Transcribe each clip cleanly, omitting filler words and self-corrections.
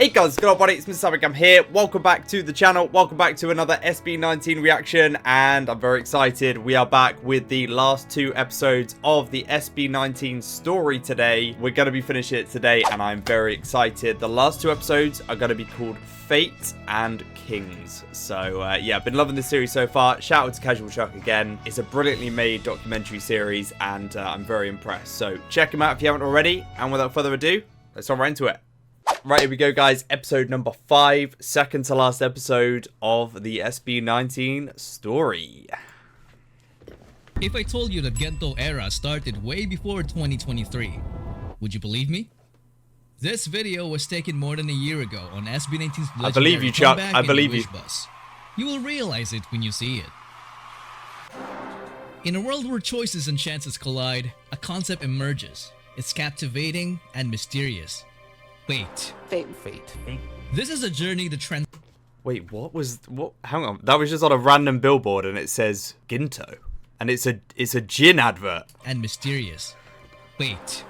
Hey guys, good old buddy, it's MrSammyCam here. Welcome back to the channel. Welcome back to another SB19 reaction, and I'm very excited. We are back with the last two episodes of the SB19 story today. We're going to be finishing it today, and I'm very excited. The last two episodes are going to be called Fate and Kings. So yeah, I've been loving this series so far. Shout out to Casual Chuck again. It's a brilliantly made documentary series, and I'm very impressed. So check them out if you haven't already. And without further ado, let's jump right into it. Right, here we go, guys. Episode number 5, second to last episode of the SB19 story. If I told you that Gento era started way before 2023, would you believe me? This video was taken more than a year ago on SB19's I believe you, Chuck. I believe you. Bus. You will realize it when you see it. In a world where choices and chances collide, a concept emerges. It's captivating and mysterious. Fate. This is a journey that Wait, what? Hang on. That was just on a random billboard and it says Ginto. And it's a gin advert. And mysterious. Fate.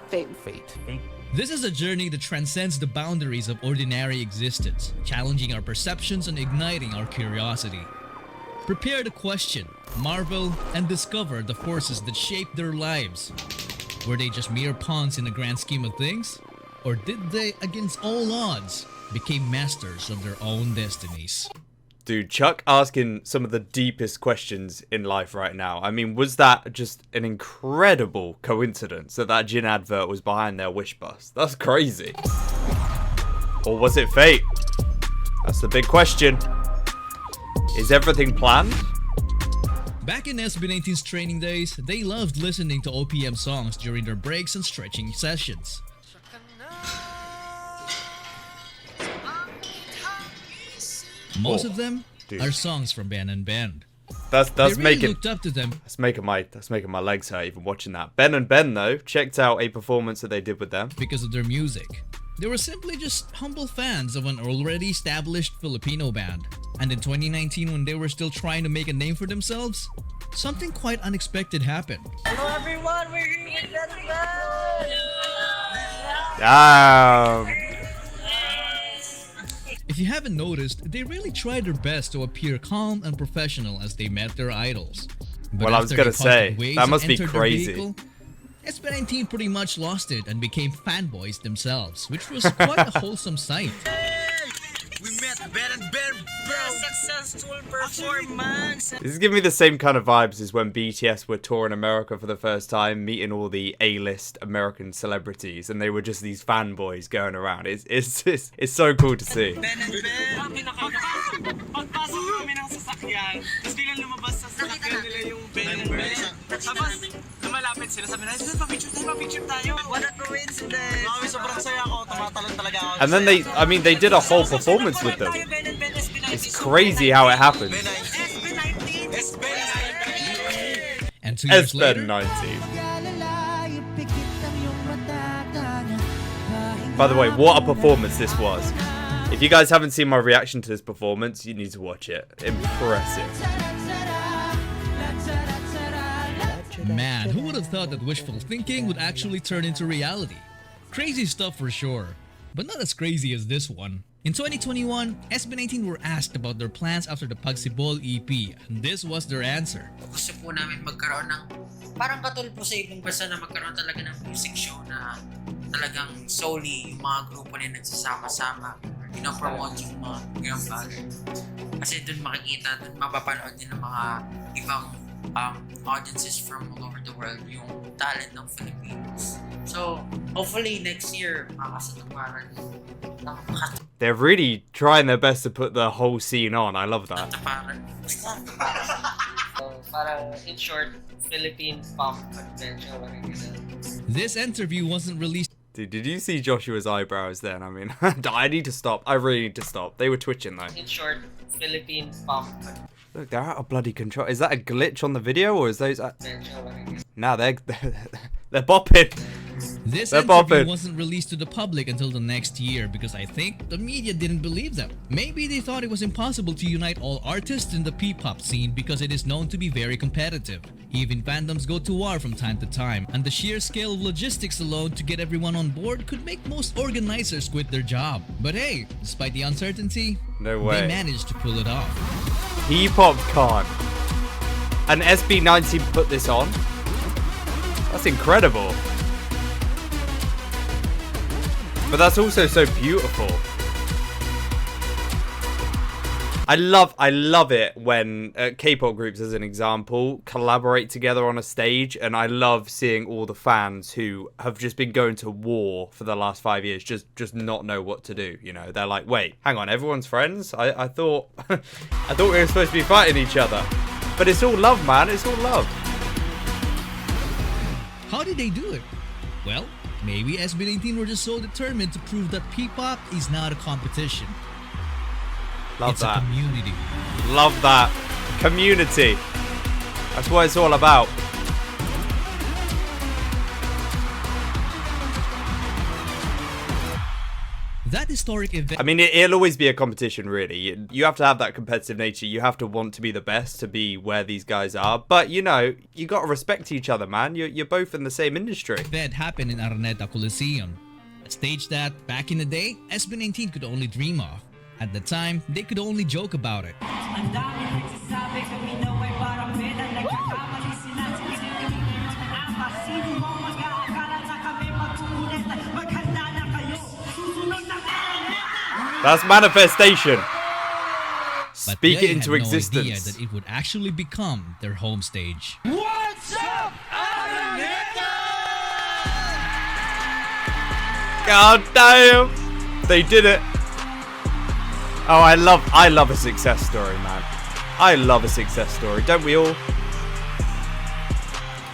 This is a journey that transcends the boundaries of ordinary existence, challenging our perceptions and igniting our curiosity. Prepare to question, marvel, and discover the forces that shape their lives. Were they just mere pawns in the grand scheme of things? Or did they, against all odds, become masters of their own destinies? Dude, Chuck asking some of the deepest questions in life right now. I mean, was that just an incredible coincidence that that gin advert was behind their wish bus? That's crazy. Or was it fate? That's the big question. Is everything planned? Back in SB19's training days, they loved listening to OPM songs during their breaks and stretching sessions. Most of them are songs from Ben and Ben. That's really making looked up to them. That's making my legs hurt even watching that. Ben and Ben though, checked out a performance that they did with them Because of their music. They were simply just humble fans of an already established Filipino band. And in 2019, when they were still trying to make a name for themselves, something quite unexpected happened. Hello everyone, we're here with Damn. If you haven't noticed, they really tried their best to appear calm and professional as they met their idols. But well, I was gonna say, that must be crazy. Vehicle, SB19 pretty much lost it and became fanboys themselves, which was quite a wholesome sight. We met Ben and Ben, bro! Successful performance! This is giving me the same kind of vibes as when BTS were touring America for the first time, meeting all the A-list American celebrities, and they were just these fanboys going around. It's so cool to see. Ben and Ben! Pagpasok namin ng sasakyan, tapos bilang lumabas sa sasakyan nila yung Ben and Ben. Tapos lumalapit sila, sabi na, pa-picture tayo. What a coincidence! Mami, sobrang saya ako, tumatalon talaga ako. And then they did a whole performance with them. It's crazy how it happens. And 2 years later, SB19. By the way, what a performance this was. If you guys haven't seen my reaction to this performance, you need to watch it. Impressive. Man, who would have thought that wishful thinking would actually turn into reality? Crazy stuff for sure, but not as crazy as this one. In 2021, SB19 were asked about their plans after the Pagsibol EP, and this was their answer. Gusto po namin magkaroon ng parang katulpo sa ibang bansa na magkaroon talaga ng music show na talagang solely yung mga grupo na nagsasama-sama, pinopromote yung mga ganang bagay. Kasi dun makikita, dun mapapanood din ng mga ibang audiences from all over the world yung talent ng Filipinos. So, hopefully next year, makasatuparan They're really trying their best to put the whole scene on. I love that. So, parang in short, Philippine pop adventure. This interview wasn't released. Dude, did you see Joshua's eyebrows then? I mean, I need to stop. I really need to stop. They were twitching though. In short, Philippine pop Look, they're out of bloody control. Is that a glitch on the video or is those... Nah, they're bopping. This They're interview popping. wasn't released to the public until the next year because I think the media didn't believe them. Maybe they thought it was impossible to unite all artists in the P-pop scene because it is known to be very competitive. Even fandoms go to war from time to time, and the sheer scale of logistics alone to get everyone on board could make most organizers quit their job. But hey, despite the uncertainty, No way. they managed to pull it off. P-pop con. And SB19 put this on? That's incredible. But that's also so beautiful. I love it when K-pop groups, as an example, collaborate together on a stage, and I love seeing all the fans who have just been going to war for the last 5 years just not know what to do. You know, they're like, wait, hang on, everyone's friends? I thought I thought we were supposed to be fighting each other, but it's all love, man. It's all love. How did they do it? Well, maybe SB19 were just so determined to prove that P-pop is not a competition. Love It's that. a community. Love that. Community. That's what it's all about. That historic event. I mean, it'll always be a competition, really. You have to have that competitive nature. You have to want to be the best to be where these guys are. But, you know, you got to respect each other, man. You're both in the same industry. event happened in Araneta Coliseum, a stage that, back in the day, SB19 could only dream of. At the time, they could only joke about it. That's manifestation. But Speak they it into had no idea existence. that it would actually become their home stage. God damn. They did it. Oh, I love a success story, man. I love a success story, don't we all?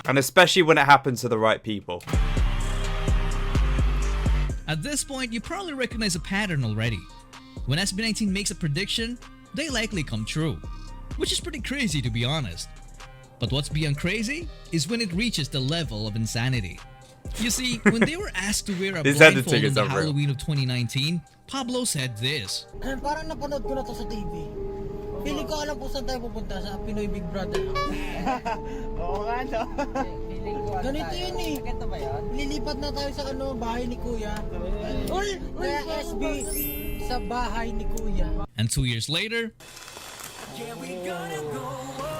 And especially when it happens to the right people. At this point, you probably recognize a pattern already. When SB19 makes a prediction, they likely come true. Which is pretty crazy, to be honest. But what's beyond crazy is when it reaches the level of insanity. You see, when they were asked to wear a This blindfold editing on is the unreal. Halloween of 2019, Pablo said this. Parang napanood ko na to sa TV. Feeling ko alam po saan tayo pupunta sa Pinoy Big Brother. Oo nga, no? Ganito yun eh. Ganito ba yan? Lilipat na tayo sa bahay ni Kuya. Kaya SB sa bahay ni Kuya. And 2 years later,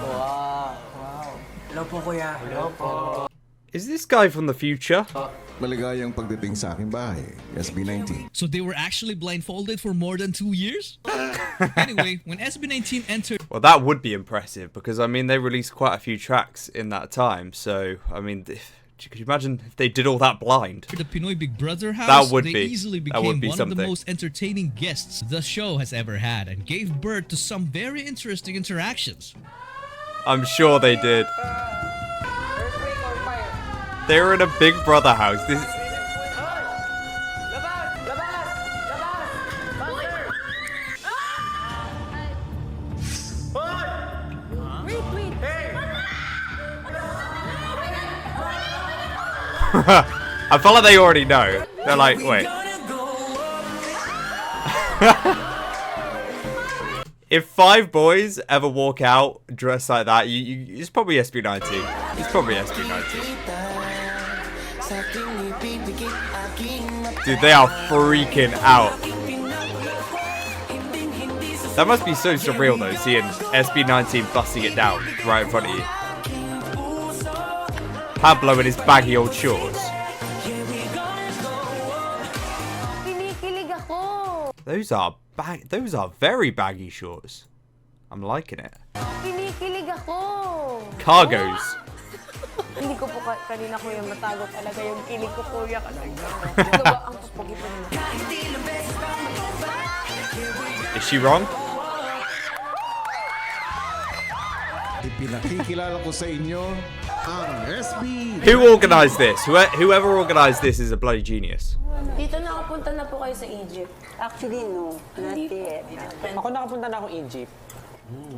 Wow. Hello po Kuya. Hello po. Is this guy from the future? Maligayang pagdating sa aking bahay, SB19. so they were actually blindfolded for more than 2 years? Anyway, when SB19 entered Well, that would be impressive because, I mean, they released quite a few tracks in that time. So, I mean, could you imagine if they did all that blind? the Pinoy Big Brother house, That would they be. easily That would became be one of the something. most entertaining guests the show has ever had and gave birth to some very interesting interactions. I'm sure they did. They were in a Big Brother house. This. I feel like they already know. They're like, wait. If 5 boys ever walk out dressed like that, it's probably SB19. It's probably SB19. Dude, they are freaking out. That must be so surreal though, seeing SB19 busting it down right in front of you. Pablo in his baggy old shorts. Those are very baggy shorts. I'm liking it. Kinikilig ako. Cargos. Hindi ko po kanina kuya matago talaga yung kilig ko kuya kasi. Ano ba ang papagitan mo? Is she wrong? Ipinakikilala ko sa inyo ang SB. Who organised this? Whoever organised this is a bloody genius. Dito nakapunta na po kayo sa Egypt. Actually, no. Not yet. Ako nakapunta na akong Egypt.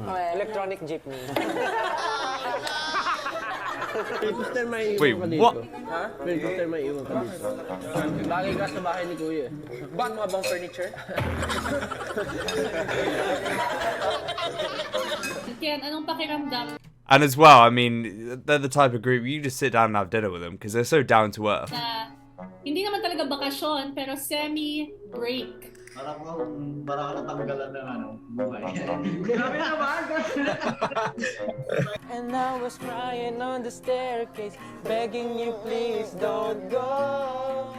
Well, Electronic jeepney. Wait, what? Lagi ka sa bahay ni Kuya. Ba't mga bang furniture? Ken, anong pakiramdam And as well, I mean, they're the type of group you just sit down and have dinner with them because they're so down to earth. na hindi naman talaga bakasyon, pero semi-break? And I was crying on the staircase, begging you please don't go.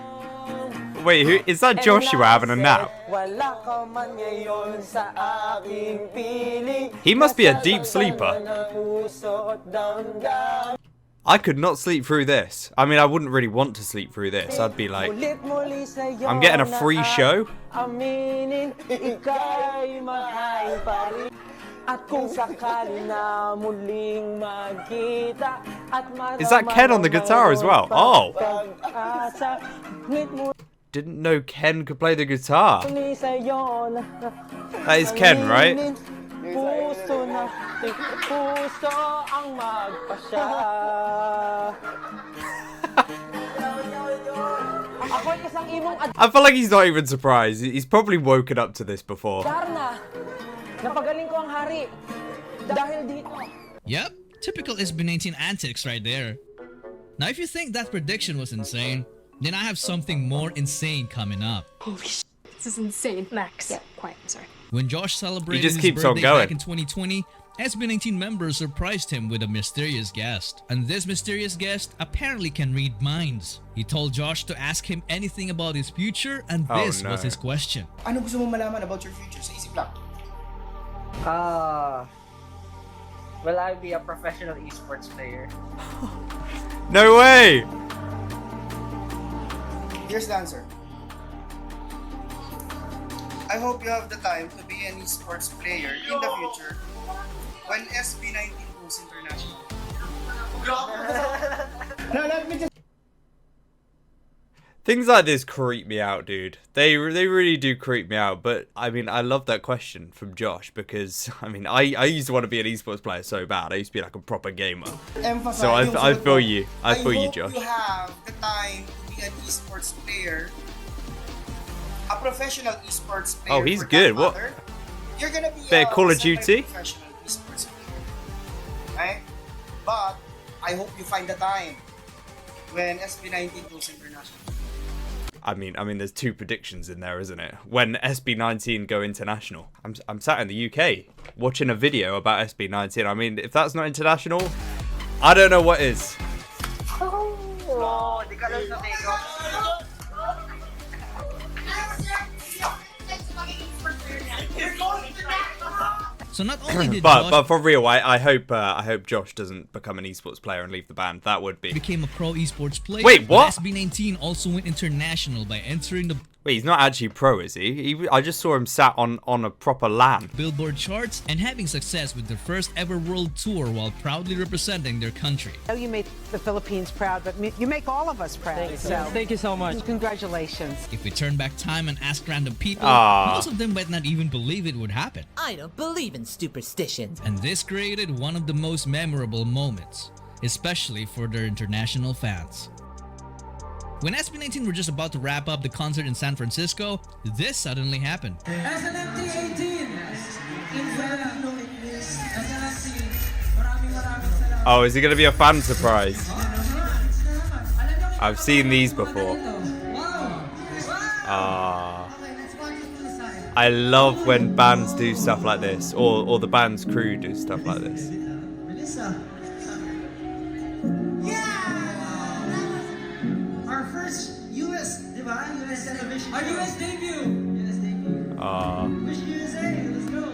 Wait, who is that? Joshua having a nap? Wala ka man ngayon sa aking piling. He must be a deep sleeper. I could not sleep through this. I mean, I wouldn't really want to sleep through this. I'd be like, I'm getting a free show. Is that Ken on the guitar as well? Oh. Didn't know Ken could play the guitar. That is Ken, right? I feel like he's not even surprised. He's probably woken up to this before. Yep, typical SB19 antics right there. Now if you think that prediction was insane, then I have something more insane coming up. Holy shit, this is insane. Max. Yeah, quiet, I'm sorry. When Josh celebrated just his keeps on birthday going. back in 2020, SB19 members surprised him with a mysterious guest. And this mysterious guest apparently can read minds. He told Josh to ask him anything about his future, and this was his question. Ano gusto mong malaman about your future? Sa isip lang. Will I be a professional esports player? No way! Here's the answer. I hope you have the time to be an esports player in the future when SB19 goes international. Now let me just... Things like this creep me out, dude. They really do creep me out. But I mean, I love that question from Josh because I mean, I used to want to be an esports player so bad. I used to be like a proper gamer. So I feel you. I feel you, Josh. I hope you have the time to be an esports player, a professional esports player. Oh, he's good. What? You're gonna be Bit of Call of Duty. Professional esports player, right? But I hope you find the time when SB19 goes international. I mean, there's two predictions in there, isn't it? When SB19 go international. I'm sat in the UK watching a video about SB19. I mean, if that's not international, I don't know what is. Oh, di ka lang sa So not only did but for real, I hope Josh doesn't become an esports player and leave the band. That would be. became a pro esports player. Wait, what? SB19 also went international by entering the Wait, he's not actually pro, is he? I just saw him sat on a proper LAN. Billboard charts and having success with their first ever world tour while proudly representing their country. I know you made the Philippines proud, but you make all of us proud. Thank you so much. Congratulations. If we turn back time and ask random people, Aww. most of them might not even believe it would happen. I don't believe in superstitions. And this created one of the most memorable moments, especially for their international fans. When SB19 were just about to wrap up the concert in San Francisco, this suddenly happened. Oh, is it going to be a fan surprise? I've seen these before. I love when bands do stuff like this, or the band's crew do stuff like this. Our first US, diba? US television. Our US debut. Wish USA. Let's go.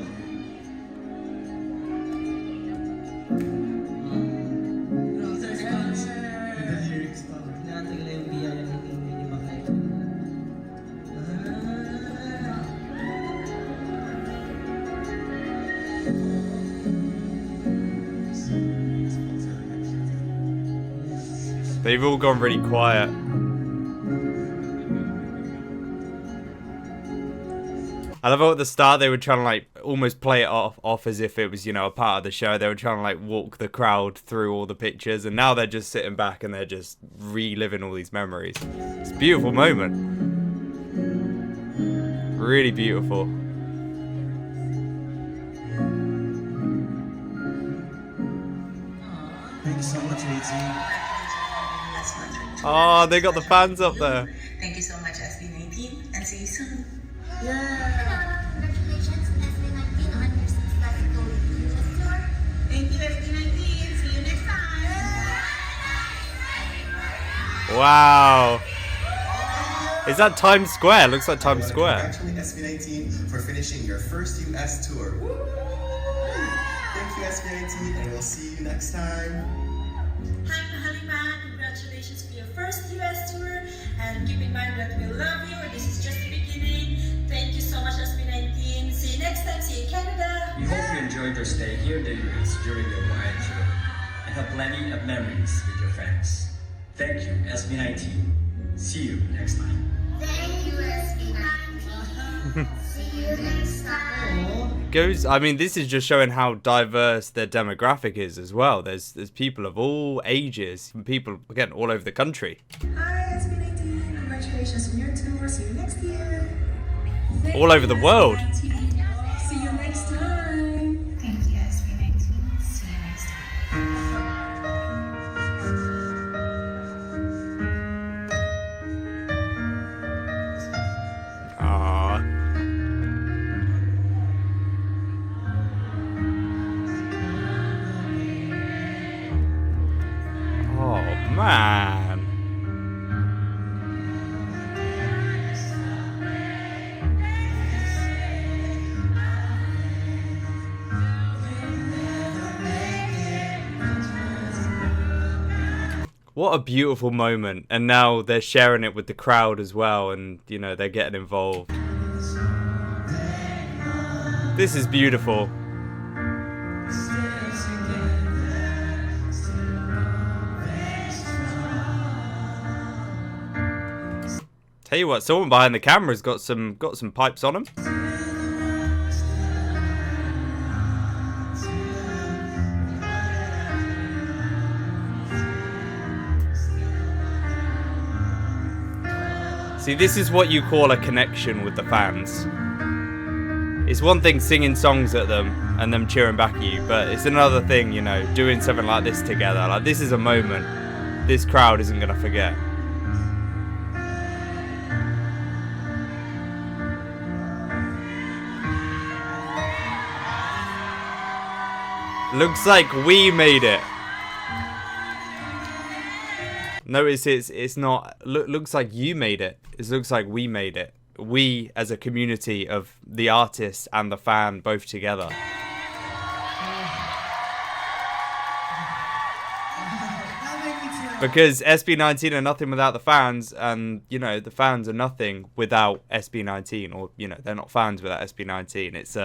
They've all gone really quiet. I love how at the start they were trying to like almost play it off as if it was, you know, a part of the show. They were trying to like walk the crowd through all the pictures, and now they're just sitting back and they're just reliving all these memories. It's a beautiful moment. Really beautiful. Thank you so much, Rachel. Oh, they got the fans up there. Thank you so much, SB19, and see you soon. Congratulations, SB19 on your successful US tour. Thank you, SB19. See you next time. Wow. Is that Times Square? Looks like Times Square. Congratulations, SB19, for finishing your first US tour. Thank you, SB19, and we'll see you next time. Hi, Mahalima. Congratulations for your first US tour. And keep in mind that we love you. This is just the beginning. Thank you so much, SB19. See you next time. See you in Canada. We hope you enjoyed your stay here in the US during your wild tour and have plenty of memories with your friends. Thank you, SB19. See you next time. Thank you, SB19. See you next time. I mean, this is just showing how diverse their demographic is as well. There's people of all ages, people again all over the country. Hi, SB19. Congratulations on your tour. See you next year. All over the world. See you next time. Thank you, SB19. See you next time. Aww. Oh man. What a beautiful moment, and now they're sharing it with the crowd as well, and you know, they're getting involved. This is beautiful. Tell you what, someone behind the camera's got some pipes on him. See, this is what you call a connection with the fans. It's one thing singing songs at them and them cheering back at you, but it's another thing, you know, doing something like this together. Like, this is a moment this crowd isn't gonna forget. Looks like we made it. Notice it's not, looks like you made it. It looks like we made it. We as a community of the artist and the fan both together. Because SB19 are nothing without the fans, and you know, the fans are nothing without SB19, or you know, they're not fans without SB19. It's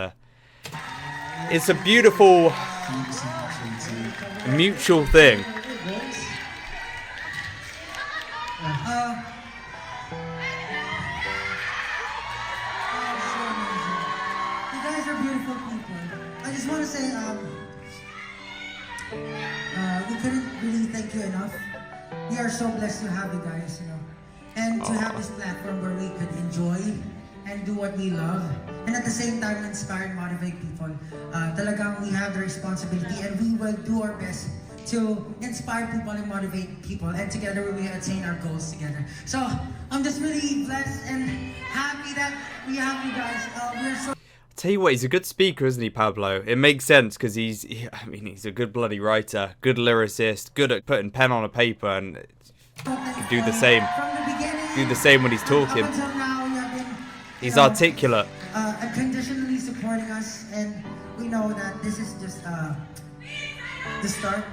a beautiful mutual thing. You guys are beautiful people. I just want to say, we couldn't really thank you enough. We are so blessed to have you guys, you know, and to have this platform where we could enjoy and do what we love, and at the same time inspire and motivate people. Talagang we have the responsibility, and we will do our best to inspire people and motivate people, and together we attain our goals together. So I'm just really blessed and happy that we have you guys. We're so. Tell you what, he's a good speaker, isn't he, Pablo? It makes sense because he's a good bloody writer, good lyricist, good at putting pen on a paper, and can do the same. Do the same when he's talking. He's articulate. Unconditionally supporting us, and we know that this is just the start.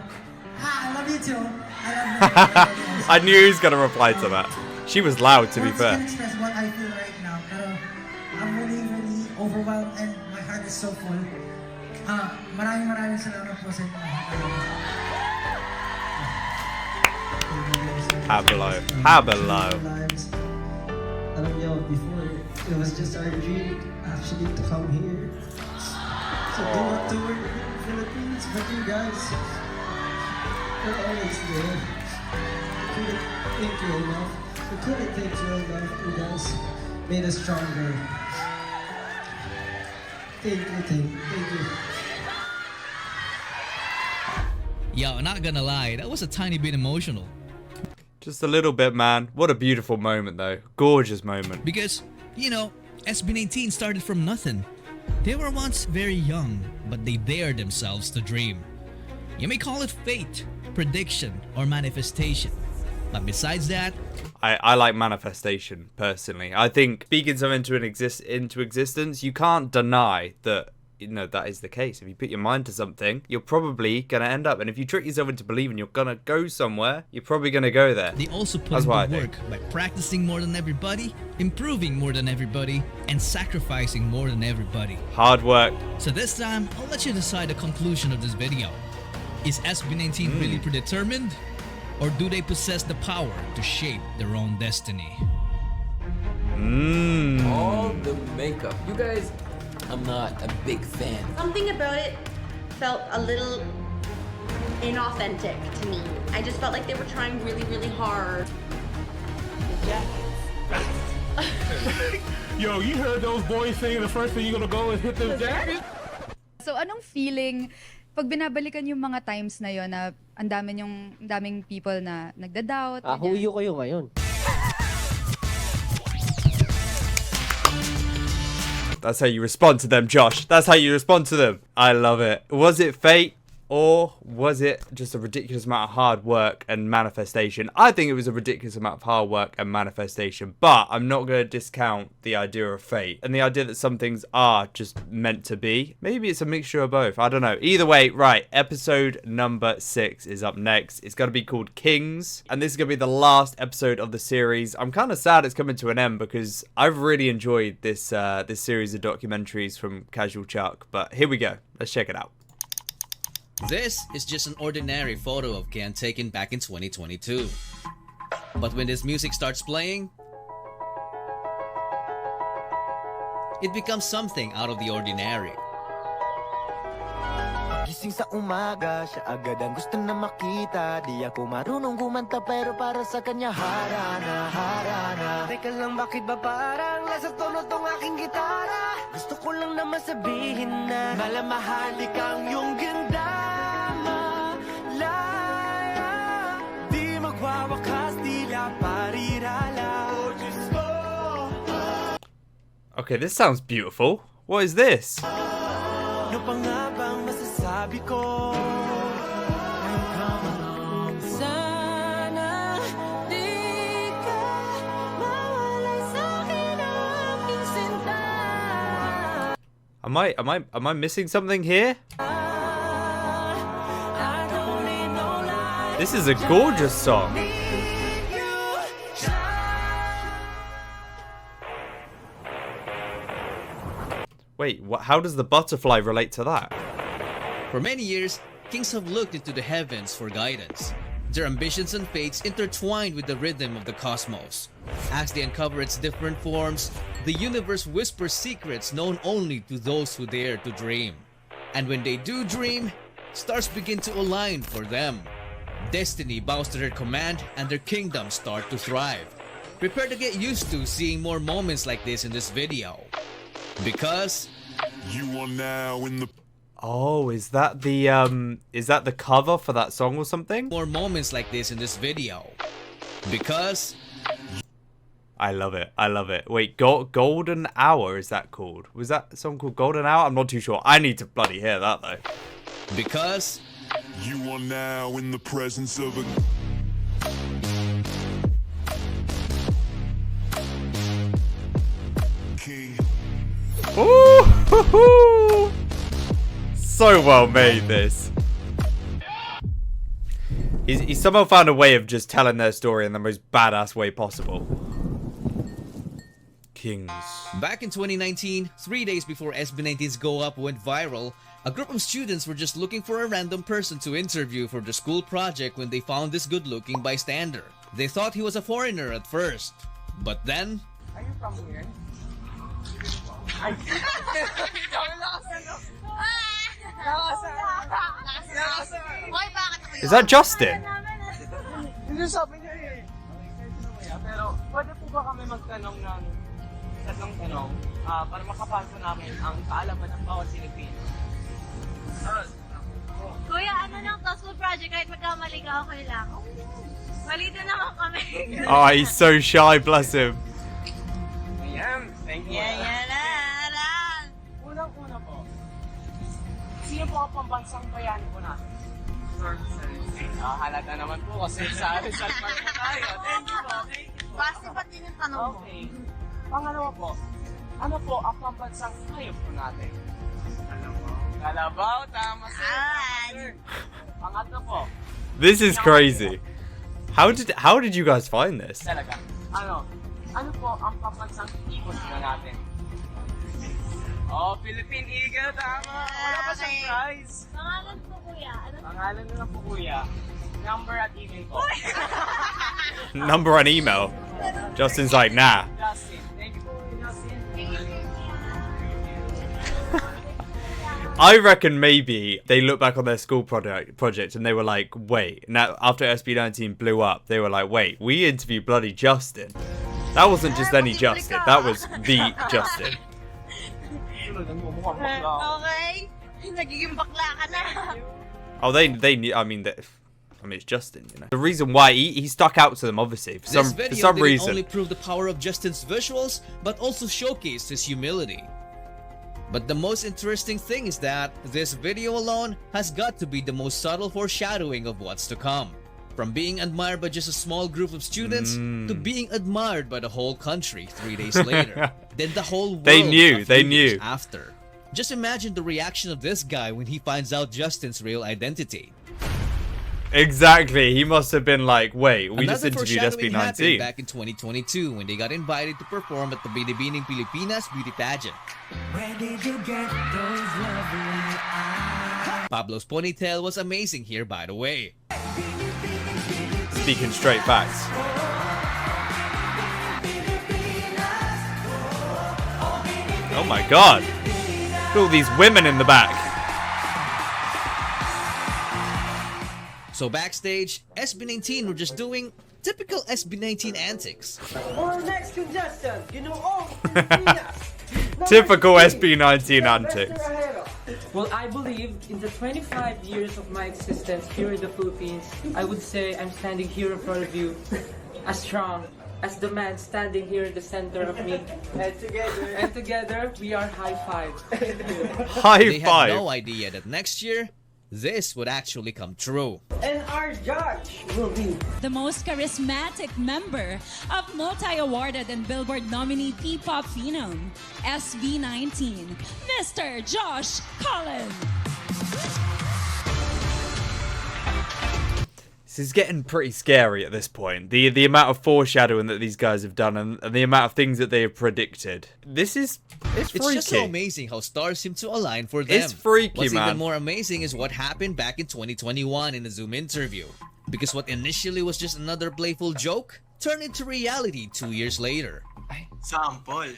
I love you too. I love you. I knew he was gonna reply to that. She was loud, to be fair. I can't express what I feel right now, pero I'm really overwhelmed, and my heart is so full. Maraming salamat po sa inyo. Pablo. Alam niyo, before, it was just our dream. Actually, So they want to work in the Philippines, but you guys are always there. Couldn't thank you enough. We couldn't thank you enough. You guys made us stronger. Thank you. Yo, not gonna lie, that was a tiny bit emotional. Just a little bit, man. What a beautiful moment, though. Gorgeous moment. Because, you know, SB19 started from nothing. They were once very young, but they dared themselves to dream. You may call it fate, prediction, or manifestation. But besides that, I like manifestation, personally. I think speaking something into existence, you can't deny that, you know, that is the case. If you put your mind to something, you're probably going to end up. And if you trick yourself into believing you're going to go somewhere, you're probably going to go there. They also put in the work by practicing more than everybody, improving more than everybody, and sacrificing more than everybody. Hard work. So this time, I'll let you decide the conclusion of this video. Is SB19 really predetermined? Or do they possess the power to shape their own destiny? All the makeup. You guys, I'm not a big fan. Something about it felt a little inauthentic to me. I just felt like they were trying really, really hard. Yo, you heard those boys saying the first thing you're gonna go is hit them jackets? So anong feeling pag binabalikan yung mga times na yon na ang daming people na nagda-doubt? Huyo kayo ngayon. That's how you respond to them, Josh. That's how you respond to them. I love it. Was it fate? Or was it just a ridiculous amount of hard work and manifestation? I think it was a ridiculous amount of hard work and manifestation, but I'm not going to discount the idea of fate and the idea that some things are just meant to be. Maybe it's a mixture of both. I don't know. Either way, right, episode number 6 is up next. It's going to be called Kings, and this is going to be the last episode of the series. I'm kind of sad it's coming to an end because I've really enjoyed this this series of documentaries from Casual Chuck, but here we go. Let's check it out. This is just an ordinary photo of Ken taken back in 2022. But when this music starts playing, it becomes something out of the ordinary. Gising sa umaga, siya agad ang gusto na makita. Di ako marunong kumanta pero para sa kanya harana, harana. Teka lang, bakit ba parang nasa tono tong aking gitara? Gusto ko lang naman sabihin na malamahali kang yung ganda. Malaya, di magwawakas, tila parirala. Okay, this sounds beautiful. What is this? Ano pa nga bang masasabi ko? Sana di ka mawalay sa'kin ang aking sinta. Am I missing something here? This is a gorgeous song. Wait, how does the butterfly relate to that? For many years, kings have looked into the heavens for guidance. Their ambitions and fates intertwined with the rhythm of the cosmos. As they uncover its different forms, the universe whispers secrets known only to those who dare to dream. And when they do dream, stars begin to align for them. Destiny bows to their command and their kingdoms start to thrive. Prepare to get used to seeing more moments like this in this video. Because you are now in the... Oh, is that the cover for that song or something? More moments like this in this video. Because I love it. I love it. Wait, Golden Hour, is that called? Was that a song called Golden Hour? I'm not too sure. I need to bloody hear that though. Because you are now in the presence of a... king. Ooh, so well made, this. He's somehow found a way of just telling their story in the most badass way possible. Kings. Back in 2019, 3 days before SB19's Go Up went viral, a group of students were just looking for a random person to interview for the school project when they found this good-looking bystander. They thought he was a foreigner at first, but then... Are you from here? Is that Justin? Hindi sabi niya eh. Pero pwede po ba kami magtanong ng tatlong tanong para makapasa namin ang kaalaman ng bawat Pilipino? Kuya, ano lang to? School project, kahit magkamali ka, okay lang. Malito naman kami. Oh, he's so shy, bless him. Ayan, thank you. Unang-una po, sino po ang pambansang bayani po natin? Halata naman po kasi sa Rizal Park po tayo. Thank you po. Basta ba't yun yung tanong mo? Okay. Pangalawa po, ano po ang pambansang hayop po natin? Kalabaw, tama sir. Pangatlo po. This is crazy. How did you guys find this? Talaga. Ano po ang pambansang ibon po natin? Oh, Philippine Eagle, tama. Wala ba siyang prize? Pangalan po kuya. Pangalan na lang po kuya. Number at email po. Number and email. Justin's like, nah. Justin. Thank you po, Justin. I reckon maybe they look back on their school project and they were like, wait. Now, after SB19 blew up, they were like, wait, we interviewed bloody Justin. That wasn't just any Justin. That was the Justin. Okay. Nagiging bakla ka na. Oh, they knew. I mean, it's Justin, you know. The reason why he stuck out to them, obviously, for some didn't reason. only prove the power of Justin's visuals, but also showcased his humility. But the most interesting thing is that this video alone has got to be the most subtle foreshadowing of what's to come. From being admired by just a small group of students to being admired by the whole country 3 days later. Then the whole world They knew. years after. Just imagine the reaction of this guy when he finds out Justin's real identity. Exactly. He must have been like, wait, we Another just interviewed foreshadowing happened SB19. back in 2022 when they got invited to perform at the Binibining Pilipinas beauty pageant. Where did you get those lovely eyes? Pablo's ponytail was amazing here, by the way. Speaking straight facts. Oh my god. Look at all these women in the back. So backstage, SB19 were just doing typical SB19 antics. Our next contestant, you know all Filipinas. Typical SB19 antics. Well, I believe in the 25 years of my existence here in the Philippines, I would say I'm standing here in front of you as strong as the man standing here in the center of me. And together, we are high five. They had no idea that next year, this would actually come true. And our judge will be the most charismatic member of multi-awarded and Billboard nominee P-pop phenom, SB19, Mr. Josh Collins. This is getting pretty scary at this point. The amount of foreshadowing that these guys have done and the amount of things that they have predicted. It's freaky. It's just so amazing how stars seem to align for them. It's freaky, What's man. even more amazing is what happened back in 2021 in a Zoom interview. Because what initially was just another playful joke turned into reality 2 years later. Sample.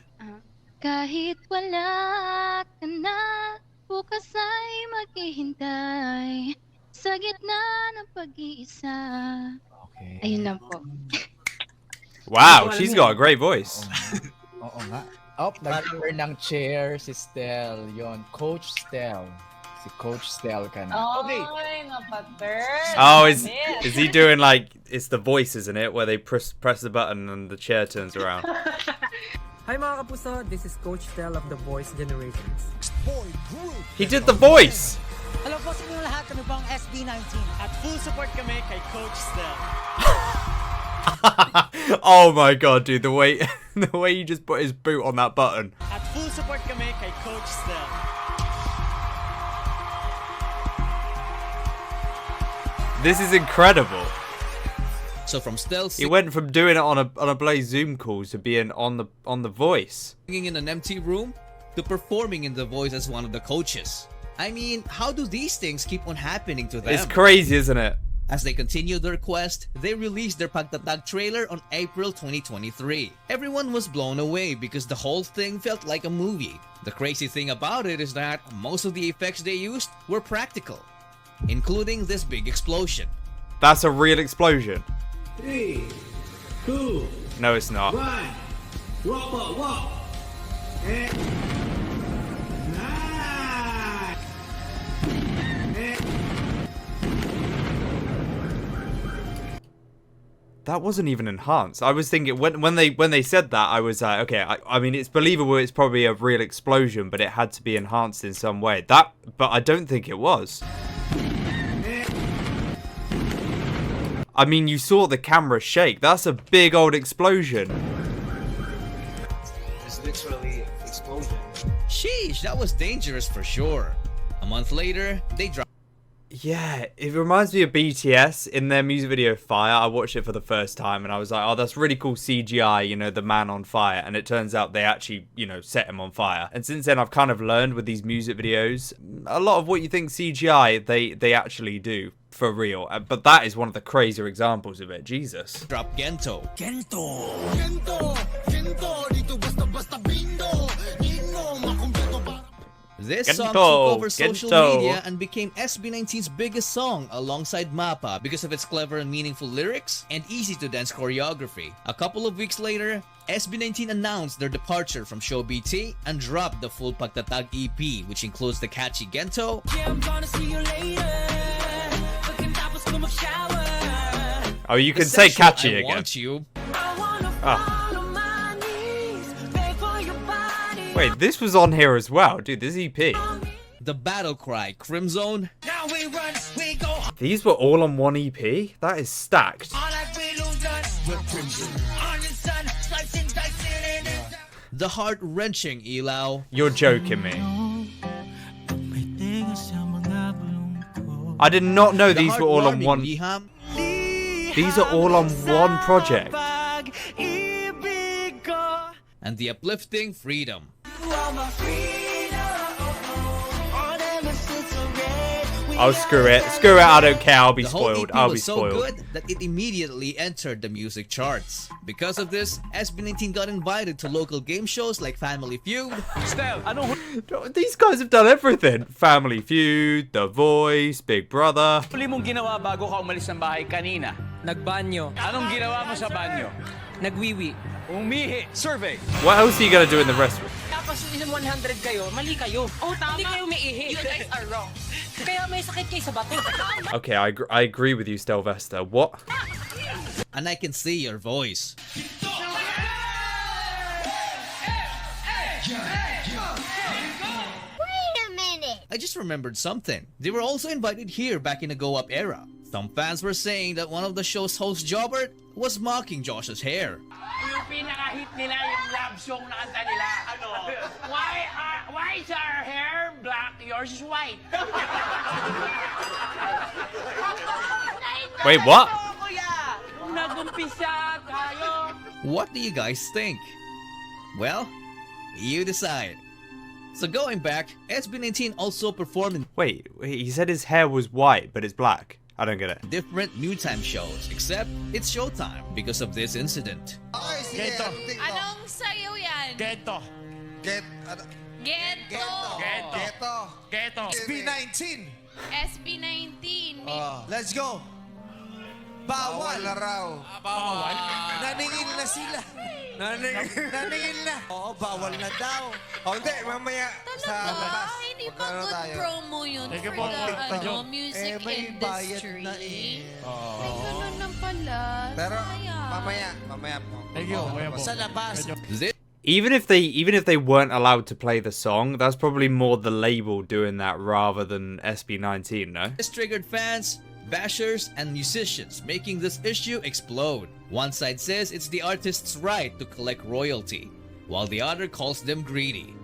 Kahit wala ka na, bukas ay maghihintay sa gitna ng pag-iisa. Okay. Ayun lang po. Wow, she's got a great voice. Oo nga. Oh, nag-turn ng chair si Stel. Yon, Coach Stel. Si Coach Stel ka na. Okay. Oh, is he doing like, it's the voice, isn't it? Where they press the button and the chair turns around. Hi mga kapuso, this is Coach Stel of The Voice Generations. He did the voice! Hello po sa inyo lahat, kami po ang SB19 at full support kami kay Coach Stel. Oh my god, dude, the way he just put his boot on that button. At full support kami kay Coach Stel. This is incredible. So from stealth, he went from doing it on a Blaze Zoom call to being on the voice. Singing in an empty room to performing in the voice as one of the coaches. I mean, how do these things keep on happening to them? It's crazy, isn't it? As they continued their quest, they released their Pagtatag trailer on April 2023. Everyone was blown away because the whole thing felt like a movie. The crazy thing about it is that most of the effects they used were practical. including this big explosion. That's a real explosion. 3, 2, No, it's not. 1. Walk. And nice. That wasn't even enhanced. I was thinking when they said that, I was like, okay, I mean, it's believable. It's probably a real explosion, but it had to be enhanced in some way. But I don't think it was. I mean, you saw the camera shake. That's a big old explosion. It's literally explosion. Sheesh, that was dangerous for sure. A month later, they dropped. Yeah, it reminds me of BTS in their music video Fire. I watched it for the first time and I was like, oh, that's really cool CGI, you know, the man on fire. And it turns out they actually, you know, set him on fire. And since then, I've kind of learned with these music videos, a lot of what you think CGI, they actually do for real. But that is one of the crazier examples of it. Jesus. Drop Gento. This song took over social media and became SB19's biggest song alongside Mappa because of its clever and meaningful lyrics and easy to dance choreography. A couple of weeks later, SB19 announced their departure from Show BT and dropped the full Pagtatag EP, which includes the catchy Gento. Oh, you can say catchy again. Want you. Oh. Wait, this was on here as well. Dude, this EP. The battle cry, Crimzone. These were all on one EP? That is stacked. The heart-wrenching Ilaw. You're joking me. I did not know these were all on one. These are all on one project. And the uplifting Freedom. Oh, screw it. Screw it, I don't care. I'll be spoiled. I'll be spoiled. So good that it immediately entered the music charts. Because of this, SB19 got invited to local game shows like Family Feud. These guys have done everything. Family Feud, The Voice, Big Brother. Huli mong ginawa bago ka umalis ng bahay kanina? Nagbanyo. Anong ginawa mo sa banyo? Nagwiwi. Umihi. Survey. What else are you gonna do in the restroom? Tapos isang 100 kayo, mali kayo. Oh, tama. Hindi kayo umiihi. You guys are wrong. Kaya may sakit kayo sa bato. Okay, I agree with you, Stelvester. What? And I can see your voice. Wait a minute. I just remembered something. They were also invited here back in the Go Up era. Some fans were saying that one of the show's host, Jobert, was mocking Josh's hair. Yung pinaka-hit nila, yung love song na kanta nila. Ano? Why is our hair black? Yours is white. Wait, what? Nag-umpisa tayo. What do you guys think? Well, you decide. So going back, SB19 also performed in... Wait, he said his hair was white, but it's black. I don't get it. Different new time shows, except it's showtime because of this incident. Geto. Anong sayo yan? Geto. Geto. SB19. SB19. Let's go. Bawal na raw. Bawal? Naningil na sila. Naningil na. Oo, bawal na daw. O, hindi, mamaya sa labas. Hindi pa good promo yun for the music industry. Ay, ganun lang pala. Pero, mamaya po. Thank you. Sa labas. Even if they weren't allowed to play the song, that's probably more the label doing that rather than SB19, no? This triggered fans, bashers, and musicians, making this issue explode. One side says it's the artist's right to collect royalty, while the other calls them greedy.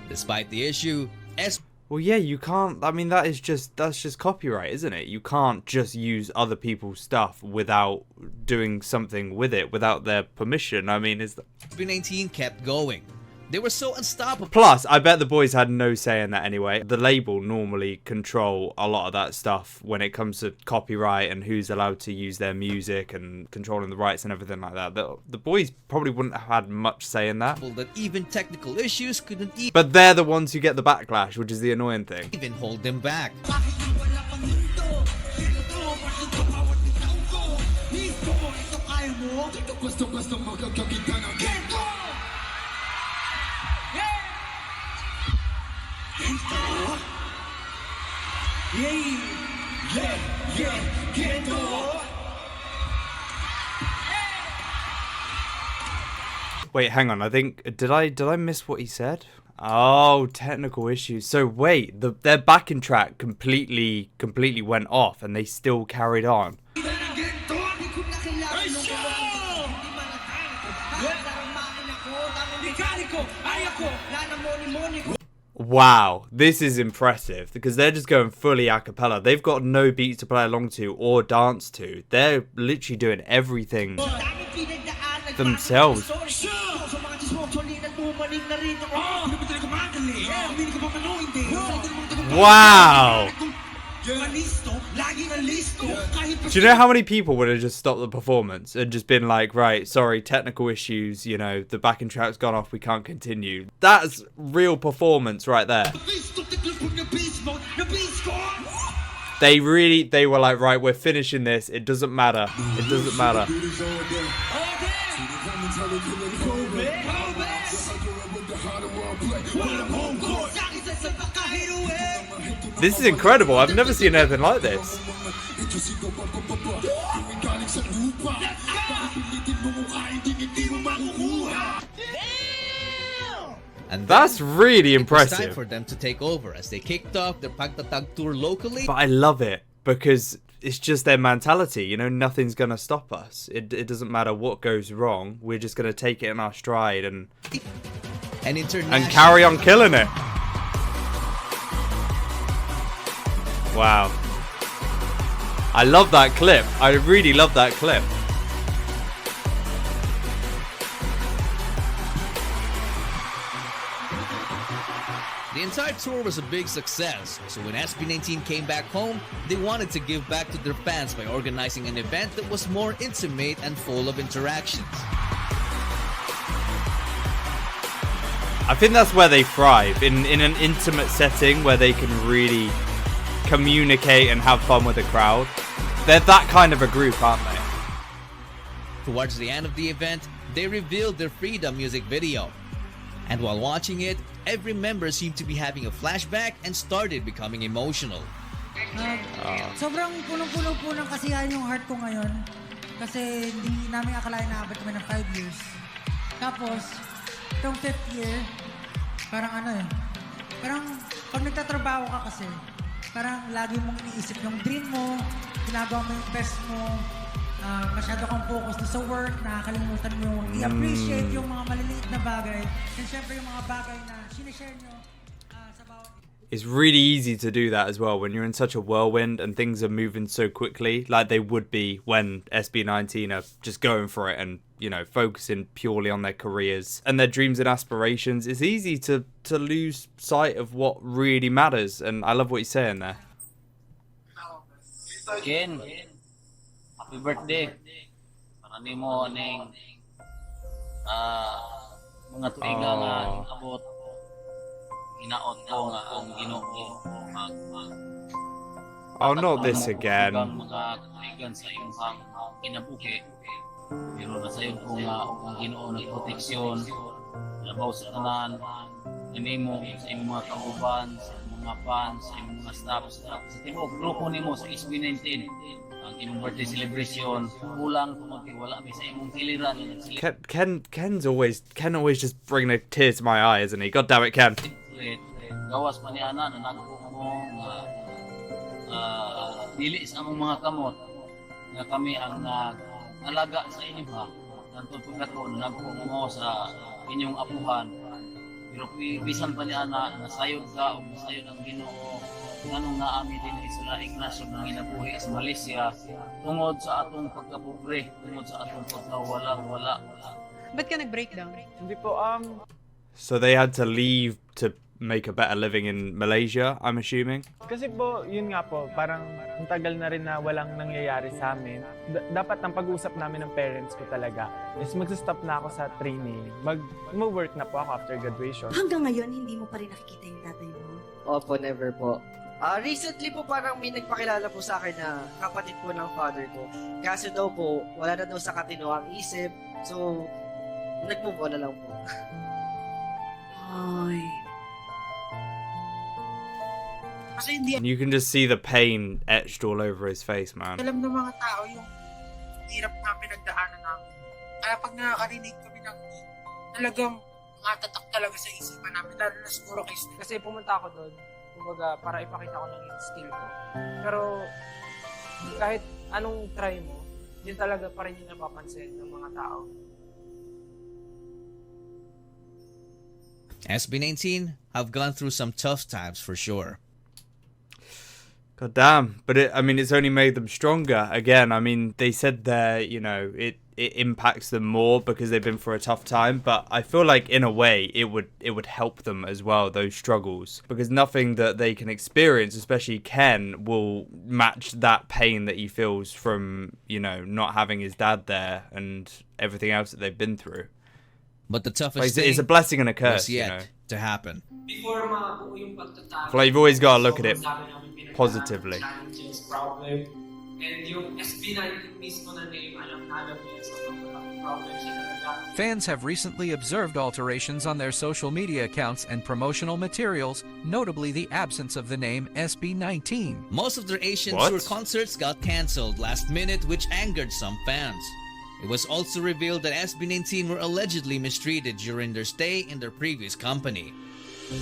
Despite the issue, Well, yeah, you can't. I mean, that's just copyright, isn't it? You can't just use other people's stuff without doing something with it, without their permission. I mean, SB19 kept going. They were so unstoppable. Plus, I bet the boys had no say in that anyway. The label normally control a lot of that stuff when it comes to copyright and who's allowed to use their music and controlling the rights and everything like that. The boys probably wouldn't have had much say in that. That even technical issues couldn't But they're the ones who get the backlash, which is the annoying thing. Even hold them back. Wait, hang on. I think did I miss what he said? Oh, technical issues. So wait, their backing track completely went off, and they still carried on. Wow, this is impressive because they're just going fully a cappella. They've got no beats to play along to or dance to. They're literally doing everything themselves. Wow! Do you know how many people would have just stopped the performance and just been like, right, sorry, technical issues, you know, the backing track's gone off, we can't continue. That's real performance right there. They were like, right, we're finishing this, it doesn't matter, it doesn't matter. This is incredible. I've never seen anything like this. And that's really impressive. It was time for them to take over as they kicked off their Pagtatag tour locally. But I love it because it's just their mentality. You know, nothing's going to stop us. It doesn't matter what goes wrong. We're just going to take it in our stride and carry on killing it. Wow. I love that clip. I really love that clip. The entire tour was a big success, so when SB19 came back home, they wanted to give back to their fans by organizing an event that was more intimate and full of interactions. I think that's where they thrive, in an intimate setting where they can really communicate and have fun with the crowd. They're that kind of a group, aren't they? Towards the end of the event, they revealed their Freedom music video. And while watching it, every member seemed to be having a flashback and started becoming emotional. Sobrang punong-puno po ng kasiyahan yung heart ko ngayon. Kasi hindi namin akalain na abot kami ng 5 years. Tapos, itong 5th year, parang parang pag nagtatrabaho ka kasi, parang lagi mong iniisip yung dream mo, ginagawa mo yung best mo, masyado kang focus sa work, nakakalimutan mo yung i-appreciate yung mga maliliit na bagay. And syempre yung mga bagay na sinishare nyo sa bawat... It's really easy to do that as well when you're in such a whirlwind and things are moving so quickly, like they would be when SB19 are just going for it and, you know, focusing purely on their careers and their dreams and aspirations. It's easy to lose sight of what really matters, and I love what you're saying there. Ken, happy birthday. Marami mo ning mga tuiga nga abot. Inaot ko nga ang Ginoo Oh, not this again. mga tuigan sa iyong kinabuhi. Pero nasayon ko nga ang Ginoo ng proteksyon, labaw sa tanan, nimo sa imong mga kauban, sa mga fans, sa imong mga staff, sa tibok grupo nimo sa SB19. Ang imong birthday celebration, kulang kung wala mi sa imong kiliran. Ken always just bring a tear to my eye, isn't he? God damn it, Ken. Gawas pa ni ana na nagpo mo dili sa among mga kamot nga kami ang nalaga sa inyo ha. Nantod pagkaton nagpo mo sa inyong apuhan. Pero bisan pa ni ana nasayod ka o nasayod ang Ginoo nganong naami din sa laing nasod ng inabuhi sa Malaysia tungod sa atong pagkapobre, tungod sa atong pagkawala-wala. Ba't ka nag-breakdown? Hindi po, So they had to leave to make a better living in Malaysia, I'm assuming? Kasi po, yun nga po, parang ang tagal na rin na walang nangyayari sa amin. Dapat ang pag-uusap namin ng parents ko talaga is mag-stop na ako sa training. Mag-work na po ako after graduation. Hanggang ngayon, hindi mo pa rin nakikita yung tatay mo? Opo, never po. Recently po parang may nagpakilala po sa akin na kapatid po ng father ko. Kaso daw po, wala na daw sa katino ang isip, So, nag-move on na lang po. Ay. Kasi hindi And you can just see the pain etched all over his face, man. alam ng mga tao yung hirap na pinagdaanan namin. Kaya pag nakakarinig kami ng talagang matatak talaga sa isipan namin, lalo na siguro kay Steve. Kasi pumunta ako doon, kumbaga, para ipakita ko lang yung skill ko. Pero kahit anong try mo, yun talaga pa rin yung napapansin ng mga tao. SB19 have gone through some tough times for sure. God damn, but I mean, it's only made them stronger. Again, I mean, they said that, you know, it impacts them more because they've been through a tough time, but I feel like in a way it would help them as well, those struggles, because nothing that they can experience, especially Ken, will match that pain that he feels from, you know, not having his dad there and everything else that they've been through. But the toughest it's a blessing and a curse, yet you know, to happen. Before mabuo yung pagtatalo, I feel like you've always got to look at it positively. Challenges, problem, and yung SB19 mismo na name, alam niya sa problem siya talaga. Fans have recently observed alterations on their social media accounts and promotional materials, notably the absence of the name SB19. Most of their Asian tour concerts got cancelled last minute, which angered some fans. It was also revealed that SB19 were allegedly mistreated during their stay in their previous company.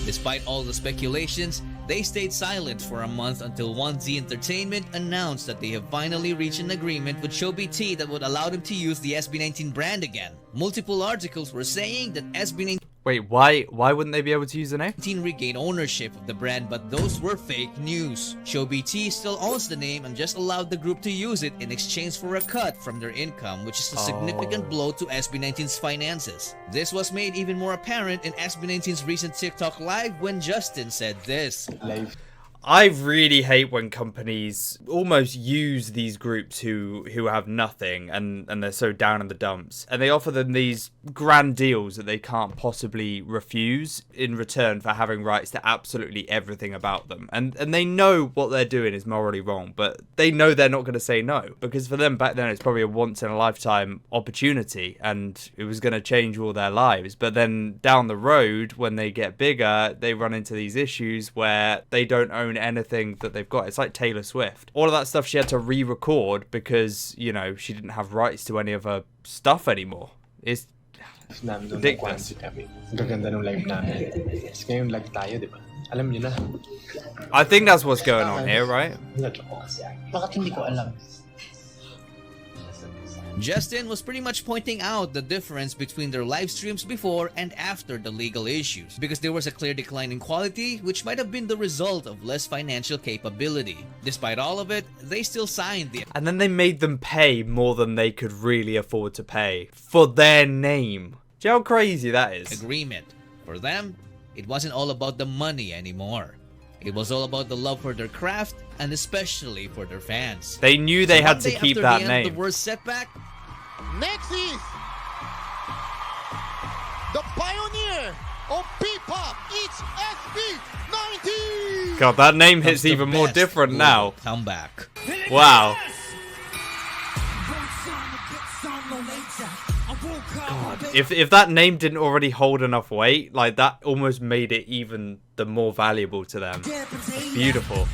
Despite all the speculations, they stayed silent for a month until 1Z Entertainment announced that they have finally reached an agreement with ShowBT that would allow them to use the SB19 brand again. Multiple articles were saying that SB19 Wait, why wouldn't they be able to use the name? Regain ownership of the brand, but those were fake news. ShowBT still owns the name and just allowed the group to use it in exchange for a cut from their income, which is a significant blow to SB19's finances. This was made even more apparent in SB19's recent TikTok live when Justin said this. I really hate when companies almost use these groups who have nothing and they're so down in the dumps, and they offer them these grand deals that they can't possibly refuse in return for having rights to absolutely everything about them. And they know what they're doing is morally wrong, but they know they're not going to say no, because for them back then it's probably a once in a lifetime opportunity and it was going to change all their lives. But then down the road, when they get bigger, they run into these issues where they don't own anything that they've got. It's like Taylor Swift. All of that stuff she had to re-record because, you know, she didn't have rights to any of her stuff anymore. It's ridiculous. Gaganda ng live namin. Kasi ngayon live tayo, di ba? Alam niyo na. I think that's what's going on here, right? Bakit hindi ko alam? Justin was pretty much pointing out the difference between their live streams before and after the legal issues, because there was a clear decline in quality, which might have been the result of less financial capability. Despite all of it, they still signed the and then they made them pay more than they could really afford to pay for their name. Do you know how crazy that is? agreement. For them, it wasn't all about the money anymore. It was all about the love for their craft and especially for their fans. They knew they had to keep that name. The worst setback. Next is the pioneer of P-pop. It's SB19. God, that name hits even more different now. Comeback. Wow. God, if that name didn't already hold enough weight, like that almost made it even the more valuable to them. That's beautiful.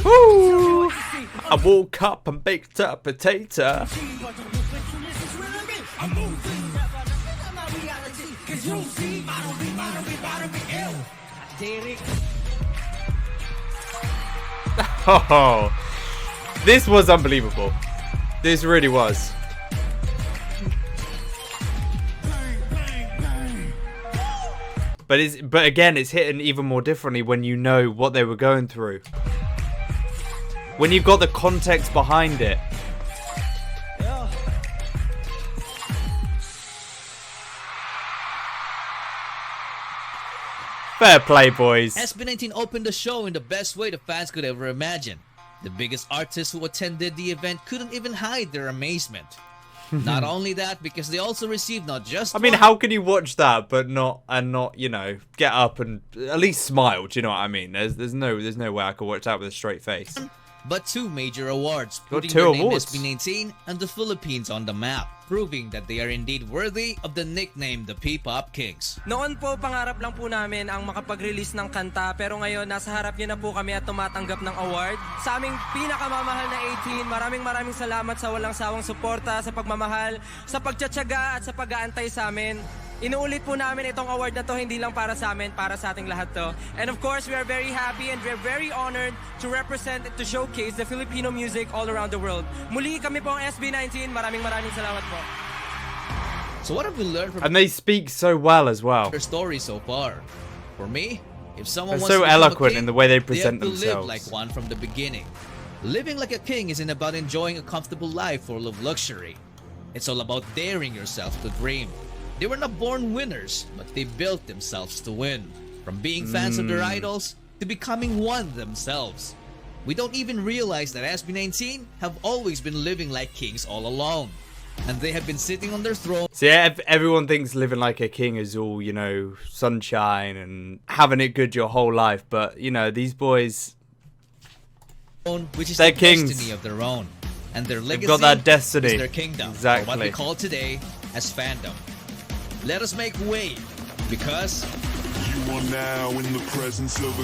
Woo! I woke up and baked a potato. Oh, this was unbelievable. This really was. But again, it's hitting even more differently when you know what they were going through. When you've got the context behind it. Fair play, boys. SB19 opened the show in the best way the fans could ever imagine. The biggest artists who attended the event couldn't even hide their amazement. Not only that, because they also received not just I mean, how can you watch that but not, you know, get up and at least smile? Do you know what I mean? There's no way I could watch that with a straight face. But 2 major awards, Got putting 2 their name awards. SB19 and the Philippines on the map, proving that they are indeed worthy of the nickname the P-Pop Kings. Noon po, pangarap lang po namin ang makapag-release ng kanta, pero ngayon nasa harap niyo na po kami at tumatanggap ng award. Sa aming pinakamamahal na 18, maraming salamat sa walang sawang suporta, sa pagmamahal, sa pagtsatsaga at sa pag-aantay sa amin. Inuulit po namin itong award na to hindi lang para sa amin, para sa ating lahat to. And of course, we are very happy and we're very honored to represent and to showcase the Filipino music all around the world. Muli kami po ang SB19. Maraming salamat po. So what have we learned from And they speak so well as well. their story so far? For me, if someone They're wants so to become a eloquent king, in the way they present have to themselves. live like one from the beginning. Living like a king isn't about enjoying a comfortable life full of luxury. It's all about daring yourself to dream. They were not born winners, but they built themselves to win. From being fans of their idols to becoming one themselves. We don't even realize that SB19 have always been living like kings all along. And they have been sitting on their throne. See, everyone thinks living like a king is all, you know, sunshine and having it good your whole life. But, you know, these boys, Which is they're the kings. destiny of their own. And their They've legacy got that destiny. is their kingdom. Exactly. Or what we call today as fandom. Let us make way, because You are now in the presence of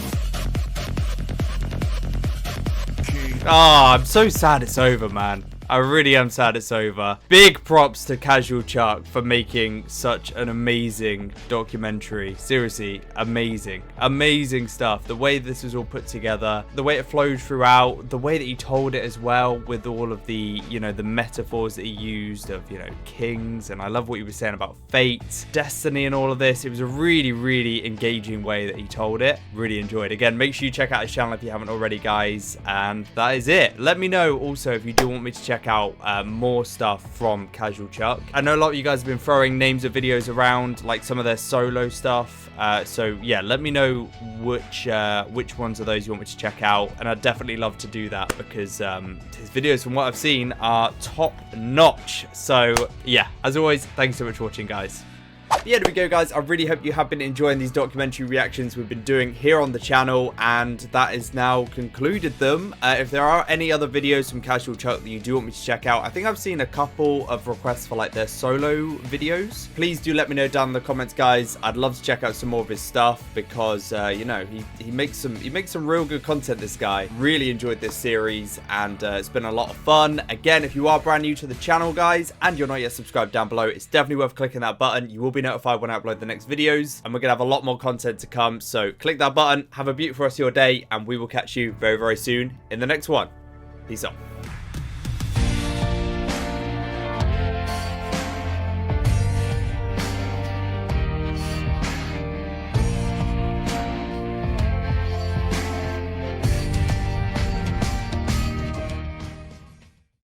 a king. Oh, I'm so sad it's over, man. I really am sad it's over. Big props to Casual Chuck for making such an amazing documentary. Seriously, amazing. Amazing stuff. The way this was all put together, the way it flowed throughout, the way that he told it as well with all of the, you know, the metaphors that he used of, you know, kings. And I love what you were saying about fate, destiny and all of this. It was a really engaging way that he told it. Really enjoyed it. Again, make sure you check out his channel if you haven't already, guys. And that is it. Let me know also if you do want me to check out more stuff from Casual Chuck. I know a lot of you guys have been throwing names of videos around, like some of their solo stuff. So yeah, let me know which ones of those you want me to check out, and I'd definitely love to do that because his videos, from what I've seen, are top notch. So yeah, as always, thanks so much for watching, guys. Yeah, there we go, guys. I really hope you have been enjoying these documentary reactions we've been doing here on the channel, and that is now concluded them. If there are any other videos from Casual Chuck that you do want me to check out, I think I've seen a couple of requests for like their solo videos. Please do let me know down in the comments, guys. I'd love to check out some more of his stuff because you know, he makes some real good content, this guy. Really enjoyed this series, and it's been a lot of fun. Again, if you are brand new to the channel, guys, and you're not yet subscribed down below, it's definitely worth clicking that button. You will be notified when I upload the next videos, and we're gonna have a lot more content to come, so click that button. Have a beautiful rest of your day, and we will catch you very soon in the next one. Peace out.